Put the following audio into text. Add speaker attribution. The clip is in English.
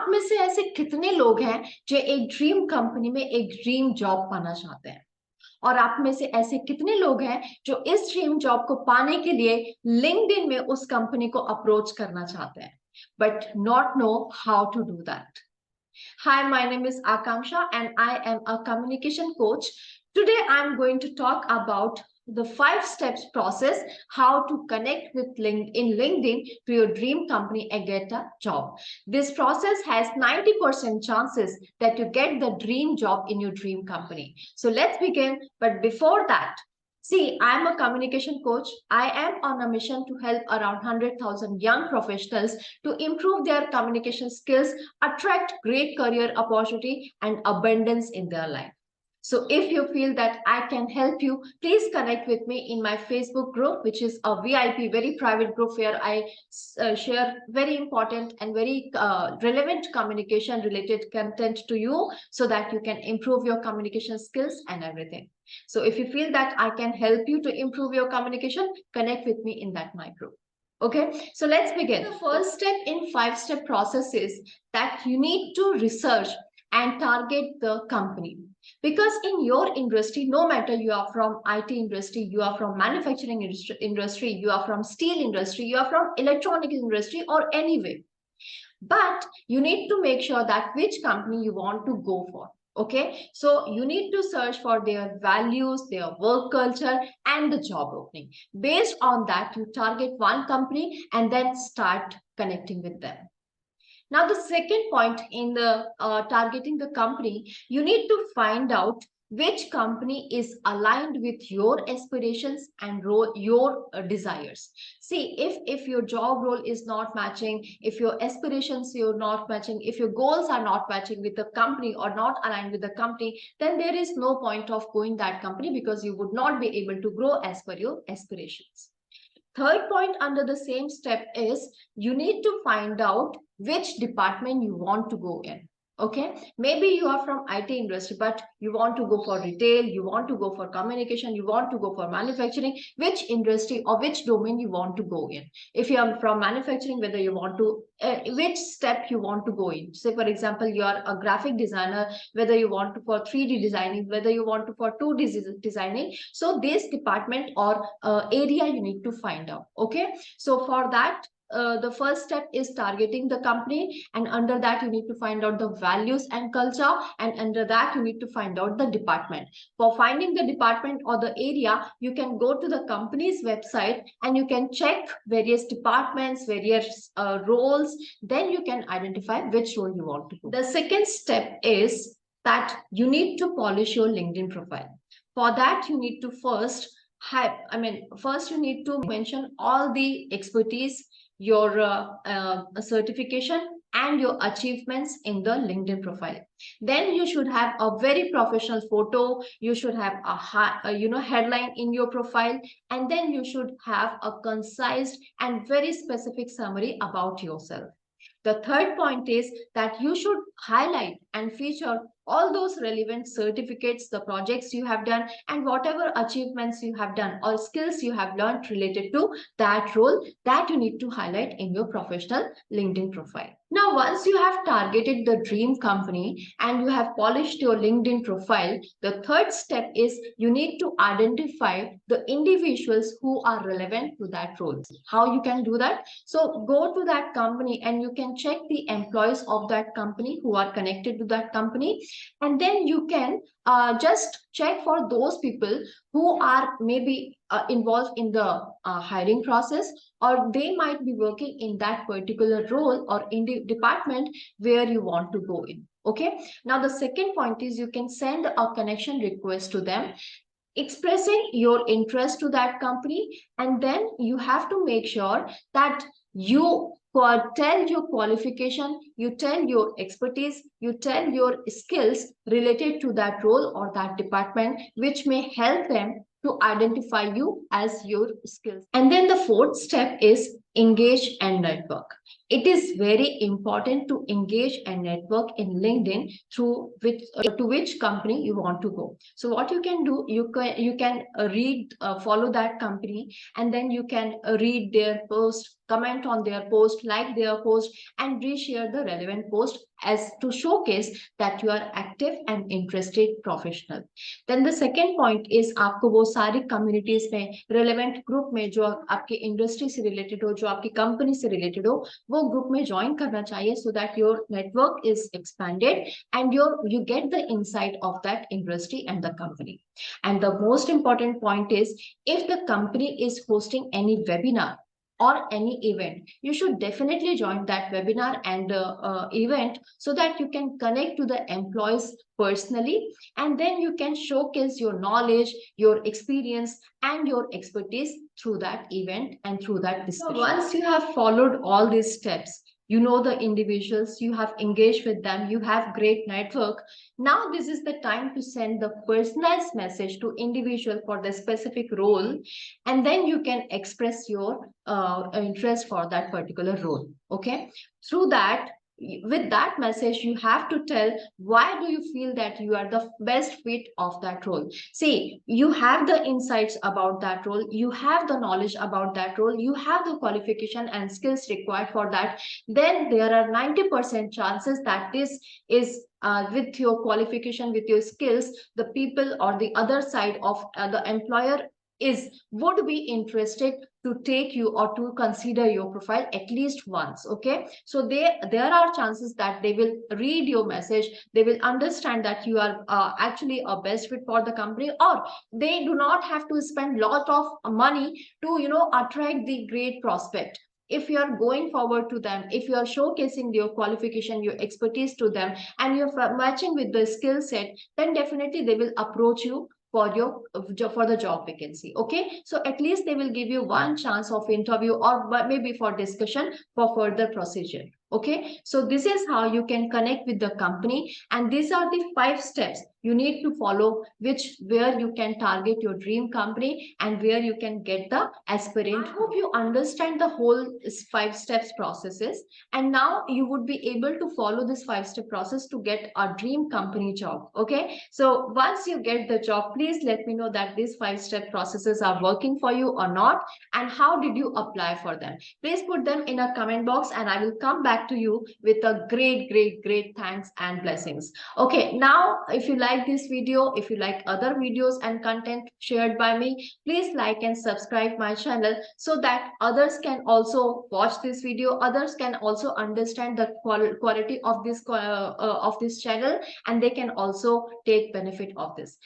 Speaker 1: आप में से ऐसे कितने लोग हैं जो एक ड्रीम कंपनी में एक ड्रीम जॉब पाना चाहते हैं? और आप में से ऐसे कितने लोग हैं जो इस ड्रीम जॉब को पाने के लिए लिंक्डइन में उस कंपनी को अप्रोच करना चाहते हैं but not know how to do that? Hi, my name is Akanksha and I am a communication coach. Today I'm going to talk about the 5 steps process how to connect with LinkedIn to your dream company and get a job. This process has 90% chances that you get the dream job in your dream company. So let's begin. But before that, see, I'm a communication coach. I am on a mission to help around 100,000 young professionals to improve their communication skills, attract great career opportunity and abundance in their life. So if you feel that I can help you, please connect with me in my Facebook group, which is a VIP, very private group where I share very important and very relevant communication related content to you so that you can improve your communication skills and everything. So if you feel that I can help you to improve your communication, connect with me in that my group. Okay, so let's begin. The first step in 5-step process is that you need to research and target the company. Because in your industry, no matter you are from IT industry, you are from manufacturing industry, you are from steel industry, you are from electronic industry or anyway, but you need to make sure that which company you want to go for. Okay, so you need to search for their values, their work culture, and the job opening. Based on that, you target one company and then start connecting with them. Now, the second point in the targeting the company, you need to find out which company is aligned with your aspirations and your desires. See, if your job role is not matching, if your aspirations you're not matching, if your goals are not matching with the company or not aligned with the company, then there is no point of going that company because you would not be able to grow as per your aspirations. Third point under the same step is you need to find out which department you want to go in. Okay, maybe you are from IT industry, but you want to go for retail, you want to go for communication, you want to go for manufacturing, which industry or which domain you want to go in. If you are from manufacturing, whether you want to, which step you want to go in. Say, for example, you are a graphic designer, whether you want to for 3D designing, whether you want to for 2D designing. So this department or area you need to find out. Okay, so for that, the first step is targeting the company, and under that you need to find out the values and culture, and under that you need to find out the department. For finding the department or the area, you can go to the company's website and you can check various departments, various roles, then you can identify which role you want to do. The second step is that you need to polish your LinkedIn profile. For that, you need to first you need to mention all the expertise, your certification and your achievements in the LinkedIn profile. Then you should have a very professional photo, you should have a headline in your profile, and then you should have a concise and very specific summary about yourself. The third point is that you should highlight and feature all those relevant certificates, the projects you have done, and whatever achievements you have done or skills you have learned related to that role that you need to highlight in your professional LinkedIn profile. Now, once you have targeted the dream company and you have polished your LinkedIn profile, the third step is you need to identify the individuals who are relevant to that role. How you can do that? So go to that company and you can check the employees of that company who are connected to that company, and then you can just check for those people who are maybe involved in the hiring process, or they might be working in that particular role or in the department where you want to go in. Okay, now the second point is you can send a connection request to them, expressing your interest to that company, and then you have to make sure that you tell your qualification, you tell your expertise, you tell your skills related to that role or that department, which may help them to identify you as your skills. And then the fourth step is engage and network. It is very important to engage and network in LinkedIn through which to which company you want to go. So what you can do, you can read follow that company, and then you can read their post, comment on their post, like their post, and reshare the relevant post as to showcase that you are active and interested professional. Then the second point is आपको वो सारी communities में, relevant group में, जो आपके industry से related हो, जो आपकी कंपनी से रिलेटेड हो, वो ग्रुप में ज्वाइन करना चाहिए, so that your network is expanded and you get the insight of that industry and the company. And the most important point is, if the company is hosting any webinar or any event, you should definitely join that webinar and event, so that you can connect to the employees personally, and then you can showcase your knowledge, your experience, and your expertise through that event and through that discussion. So once you have followed all these steps, you know the individuals, you have engaged with them, you have great network. Now this is the time to send the personalized message to individual for the specific role, and then you can express your interest for that particular role. Okay, through that, with that message, you have to tell why do you feel that you are the best fit of that role. See, you have the insights about that role, you have the knowledge about that role, you have the qualification and skills required for that. Then there are 90% chances that this is with your qualification, with your skills, the people or the other side of the employer would be interested to take you or to consider your profile at least once. Okay, so there are chances that they will read your message, they will understand that you are actually a best fit for the company, or they do not have to spend lot of money to attract the great prospect. If you are going forward to them, if you are showcasing your qualification, your expertise to them, and you're matching with the skill set, then definitely they will approach you for the job vacancy. Okay, so at least they will give you one chance of interview, or maybe for discussion for further procedure. Okay, so this is how you can connect with the company, and these are the 5 steps you need to follow, where you can target your dream company and where you can get the aspirant. I hope you understand the whole 5 steps processes, and now you would be able to follow this 5-step process to get a dream company job. Okay, so once you get the job, please let me know that these 5-step processes are working for you or not, and how did you apply for them. Please put them in a comment box, and I will come back to you with a great thanks and blessings. Okay, now if you like this video, if you like other videos and content shared by me, please like and subscribe my channel, so that others can also watch this video, others can also understand the quality of this channel, and they can also take benefit of this.